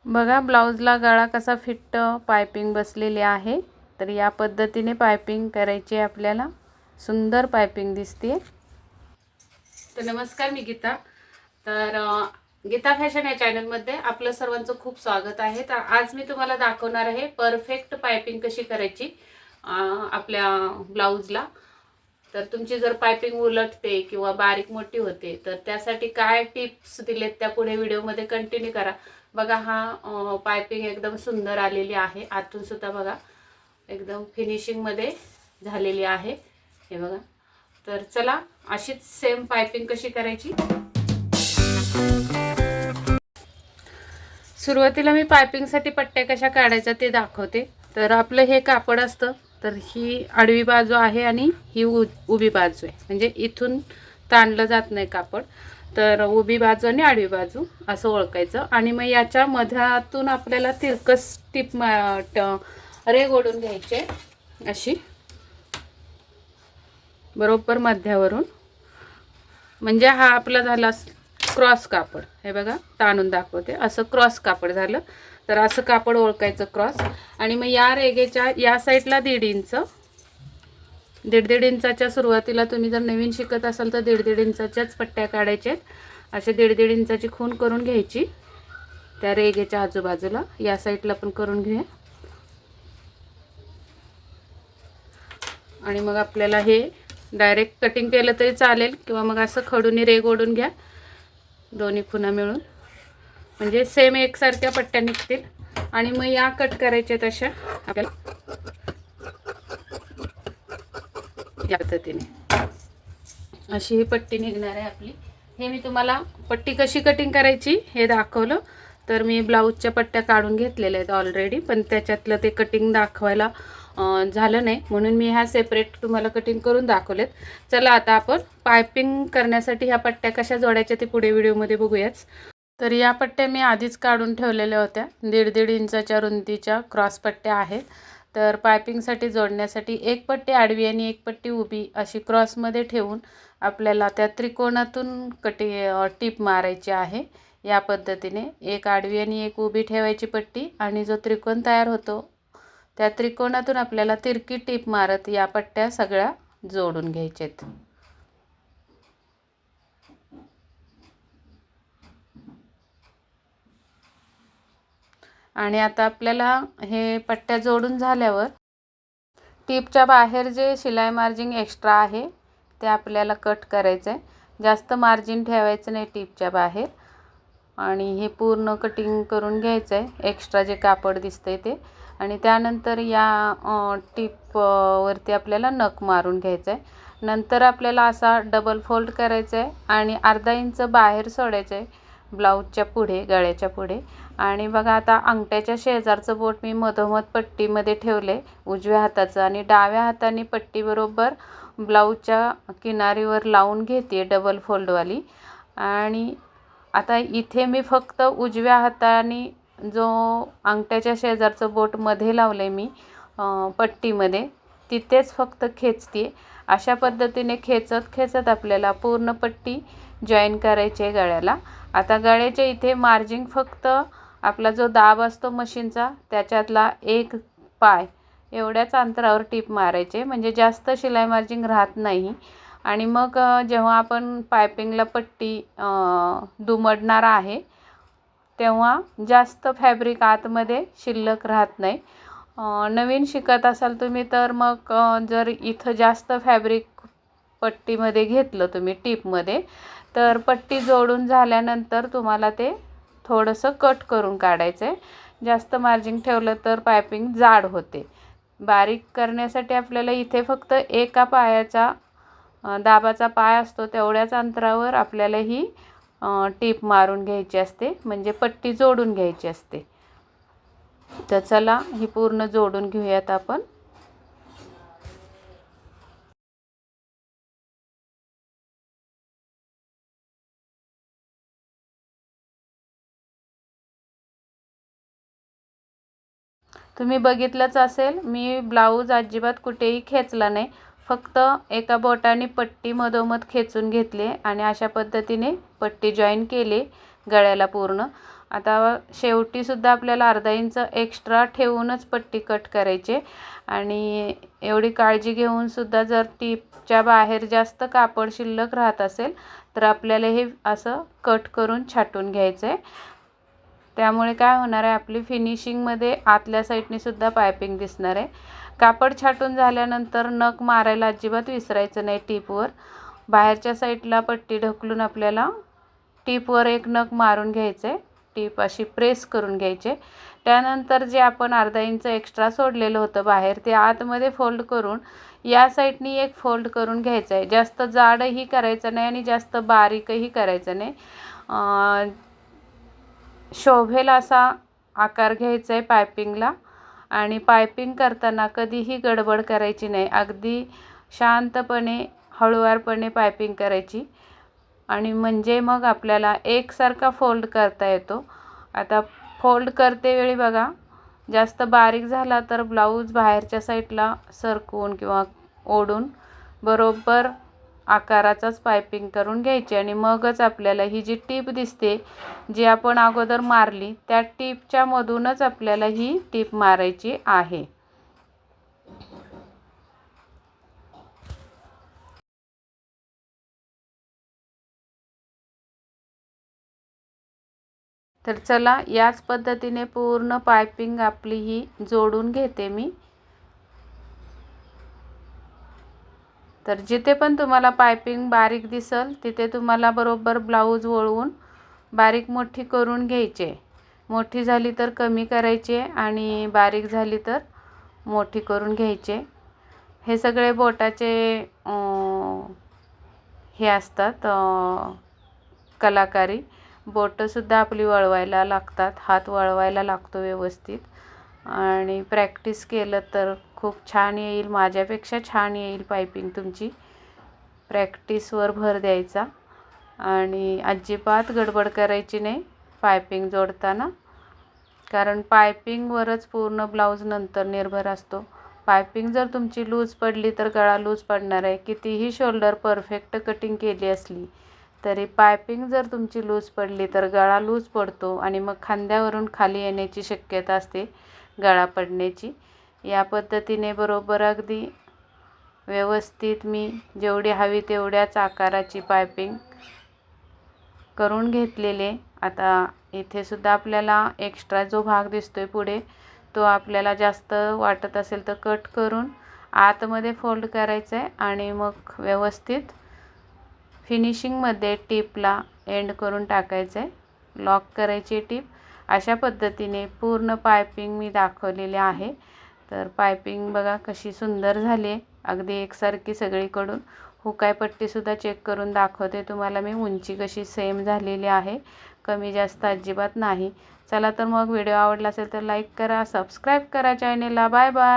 बघा ब्लाऊजला गळा कसा फिट पाइपिंग बसलेली आहे। तर या पद्धतीने पाइपिंग करायची आपल्याला। सुंदर पाइपिंग दिसते। तर नमस्कार, मी गीता। तर गीता फॅशन या चॅनल मध्ये आपलं सर्वांचं खूप स्वागत आहे। तर आज मी तुम्हाला दाखवणार आहे परफेक्ट पाइपिंग कशी करायची आपल्या ब्लाऊजला। तर तुमची जर पाइपिंग उलटते किंवा बारीक मोठी होते तर त्यासाठी काय टिप्स दिलेत त्या पुढे व्हिडिओ मध्ये कंटिन्यू करा। बघा हा पाइपिंग एकदम सुंदर आलेली आहे। आतून सुद्धा बघा एकदम फिनिशिंग मध्ये झालेली आहे। हे बघा। तर चला अशीच सेम पाइपिंग कशी करायची। सुरुवातीला मी पाइपिंग साठी पट्ट्या कशा काढायच्या ते दाखवते। तर आपलं हे कापड असतं, तर ही आडवी बाजू आहे आणि ही उभी बाजू आहे, म्हणजे इथून ताणलं जात नाही कापड। तर उभी बाजू आणि आडवी बाजू असं ओळखायचं। आणि मग याच्या मध्यातून आपल्याला तिरकस टिप रेघ ओढून घ्यायचे अशी बरोबर मध्यावरून। म्हणजे हा आपला झाला क्रॉस कापड। हे बघा ताणून दाखवते, असं क्रॉस कापड झालं। तर असं कापड ओळखायचं क्रॉस। आणि मग या रेघेच्या या साईडला 1.5 इंच, 1.5 इंचाच्या सुरुवातीला तुम्ही जर नवीन शिकत असाल तर 1.5 इंचाच्याच पट्ट्या काढायच्या। असे 1.5 इंचाची खून करून घ्यायची त्या रेघेच्या आजूबाजूला। या साईडला पण करून घेऊया। आणि मग आपल्याला हे डायरेक्ट कटिंग केलं तरी चालेल किंवा मग असं खडूनी रेघ ओढून घ्या दोन्ही खुणा मिळून, म्हणजे सेम एकसारख्या पट्ट्या निघतील। आणि मग या कट करायच्या तशा आपल्याला या पद्धतीने अशी ही पट्टी निघणार आहे आपली। हे मी तुम्हाला पट्टी कशी कटिंग करायची हे दाखवलं। तर मी ब्लाऊजच्या पट्ट्या काढून घेतलेल्या आहेत ऑलरेडी, पण त्याच्यातलं ते कटिंग दाखवायला झालं नाही, म्हणून मी ह्या सेपरेट तुम्हाला कटिंग करून दाखवलेत। चला आता आपण पाइपिंग करण्यासाठी ह्या पट्ट्या कशा जोडायच्या ते पुढे व्हिडिओमध्ये बघूयाच। तर या पट्ट्या मी आधीच काढून ठेवलेल्या होत्या। 1.5 इंचाच्या रुंदीच्या क्रॉस पट्ट्या आहेत। तर पाइपिंगसाठी जोडण्यासाठी एक पट्टी आडवी आणि एक पट्टी उभी अशी क्रॉसमध्ये ठेवून आपल्याला त्या त्रिकोणातून टिप मारायची आहे। या पद्धतीने एक आडवी आणि एक उभी ठेवायची पट्टी, आणि जो त्रिकोण तयार होतो त्या त्रिकोणातून आपल्याला तिरकी टिप मारत या पट्ट्या सगळ्या जोडून घ्यायच्यात। आणि आता आपल्याला हे पट्ट्या जोडून झाल्यावर टिपच्या बाहेर जे शिलाई मार्जिन एक्स्ट्रा आहे ते आपल्याला कट करायचं आहे। जास्त मार्जिन ठेवायचं नाही टिपच्या बाहेर। आणि हे पूर्ण कटिंग करून घ्यायचं आहे एक्स्ट्रा जे कापड दिसतंय ते। आणि त्यानंतर या टिप वरती आपल्याला नख मारून घ्यायचं आहे। नंतर आपल्याला असा डबल फोल्ड करायचा आहे आणि अर्धा इंच बाहेर सोडायचं आहे ब्लाऊजच्या पुढे, गळ्याच्या पुढे। आणि बघा आता अंगठ्याच्या शेजारचं बोट मी मधोमध पट्टीमध्ये ठेवले उजव्या हाताचं, आणि डाव्या हाताने पट्टी बरोबर ब्लाऊजच्या किनारीवर लावून घेते डबल फोल्डवाली। आणि आता इथे मी फक्त उजव्या हाताने जो अंगठ्याच्या शेजारचं बोट मध्ये लावले मी पट्टीमध्ये, तिथेच फक्त खेचते। अशा पद्धतीने खेचत खेचत आपल्याला पूर्ण पट्टी जॉईन करायची आहे गळ्याला। आता गळ्याच्या इथे मार्जिन फक्त आपला जो दाब असतो मशीनचा त्याच्यातला 1 पाय एवढ्याच अंतरावर टिप मारायचे, म्हणजे जास्त शिलाई मार्जिन राहत नाही। आणि मग जेव्हा आपण पाइपिंगला पट्टी दुमडणार आहे तेव्हा जास्त फॅब्रिक आतमध्ये शिल्लक राहत नाही। नवीन शिकत असाल तुम्ही तर मग जर इथं जास्त फॅब्रिक पट्टीमध्ये घेतलं तुम्ही टिपमध्ये, तर पट्टी जोडून झाल्यानंतर तुम्हाला ते थोडंसं कट करून काढायचं आहे। जास्त मार्जिन ठेवलं तर पाइपिंग जाड होते। बारीक करण्यासाठी आपल्याला इथे फक्त एका पायाचा दाबाचा पाय असतो तेवढ्याच अंतरावर आपल्याला ही टिप मारून घ्यायची असते, म्हणजे पट्टी जोडून घ्यायची असते। तर चला ही पूर्ण जोडून घेऊयात आपण। तुम्ही बघितलंच असेल मी ब्लाऊज अजिबात कुठेही खेचला नाही, फक्त एका बोटाने पट्टी मधोमध खेचून घेतले आणि अशा पद्धतीने पट्टी जॉईन केली गळ्याला पूर्ण। आता शेवटीसुद्धा आपल्याला अर्धा इंच एक्स्ट्रा ठेवूनच पट्टी कट करायची आणि एवढी काळजी घेऊनसुद्धा जर टीपच्या बाहेर जास्त कापड शिल्लक राहत असेल तर आपल्याला हे असं कट करून छाटून घ्यायचं आहे. त्यामुळे काय होणार आहे, आपली फिनिशिंगमध्ये आतल्या साईडने सुद्धा पायपिंग दिसणार आहे. कापड छाटून झाल्यानंतर नख मारायला अजिबात विसरायचं नाही टीपवर. बाहेरच्या साईडला पट्टी ढकलून आपल्याला टीपवर एक नख मारून घ्यायचं आहे. टीप अशी प्रेस करून घ्यायचे. त्यानंतर जे आपण अर्धा इंच एक्स्ट्रा सोडलेलं होतं बाहेर ते आतमध्ये फोल्ड करून या साईडनी एक फोल्ड करून घ्यायचं आहे. जास्त जाडही करायचं नाही आणि जास्त बारीकही करायचं नाही. शोभेल असा आकार घ्यायचा आहे पायपिंगला आणि पायपिंग करताना कधीही गडबड करायची नाही. अगदी शांतपणे हळूवारपणे पायपिंग करायची आणि म्हणजे मग आपल्याला एकसारखा फोल्ड करता येतो. आता फोल्ड करतेवेळी बघा, जास्त बारीक झाला तर ब्लाऊज बाहेरच्या साईडला सरकवून किंवा ओढून बरोबर आकाराचाच पायपिंग करून घ्यायची आणि मगच आपल्याला ही जी टीप दिसते जी आपण अगोदर मारली त्या टीपच्या मधूनच आपल्याला ही टीप मारायची आहे. तर चला याच पद्धतीने पूर्ण पायपिंग आपली ही जोडून घेते मी. तर जिथे पण तुम्हाला पायपिंग बारीक दिसल तिथे तुम्हाला बरोबर ब्लाऊज वळवून बारीक मोठी करून घ्यायची. मोठी झाली तर कमी करायची आणि बारीक झाली तर मोठी करून घ्यायचे. हे सगळे बोटाचे हे असतात कलाकारी. बोटंसुद्धा आपली वळवायला लागतात, हात वळवायला लागतो व्यवस्थित आणि प्रॅक्टिस केलं तर खूप छान येईल. माझ्यापेक्षा छान येईल पायपिंग तुमची. प्रॅक्टिसवर भर द्यायचा आणि अजिबात गडबड करायची नाही पायपिंग जोडताना, कारण पायपिंगवरच पूर्ण ब्लाऊज नंतर निर्भर असतो. पायपिंग जर तुमची लूज पडली तर गळा लूज पडणार आहे. कितीही शोल्डर परफेक्ट कटिंग केली असली तरी पायपिंग जर तुमची लूज पडली तर गळा लूज पडतो आणि मग खांद्यावरून खाली येण्याची शक्यता असते गळा पडण्याची. या पद्धतीने बरोबर अगदी व्यवस्थित मी जेवढी हवी तेवढ्याच आकाराची पायपिंग करून घेतलेले. आता इथे सुद्धा आपल्याला एक्स्ट्रा जो भाग दिसतोय पुढे तो आपल्याला जास्त वाटत असेल तर कट करून आतमध्ये फोल्ड करायचं आहे आणि मग व्यवस्थित फिनिशिंगमध्ये टीपला एंड करून टाकायचं आहे. लॉक करायची टीप. अशा पद्धतीने पूर्ण पायपिंग मी दाखवलेली आहे. तर पायपिंग बघा कशी सुंदर झाली आहे, अगदी एकसारखी सगळीकडून. हुकाय पट्टीसुद्धा चेक करून दाखवते तुम्हाला मी. उंची कशी सेम झालेली आहे, कमी जास्त अजिबात नाही. चला तर मग व्हिडिओ आवडला असेल तर लाईक करा, सबस्क्राईब करा चॅनेलला. Bye bye.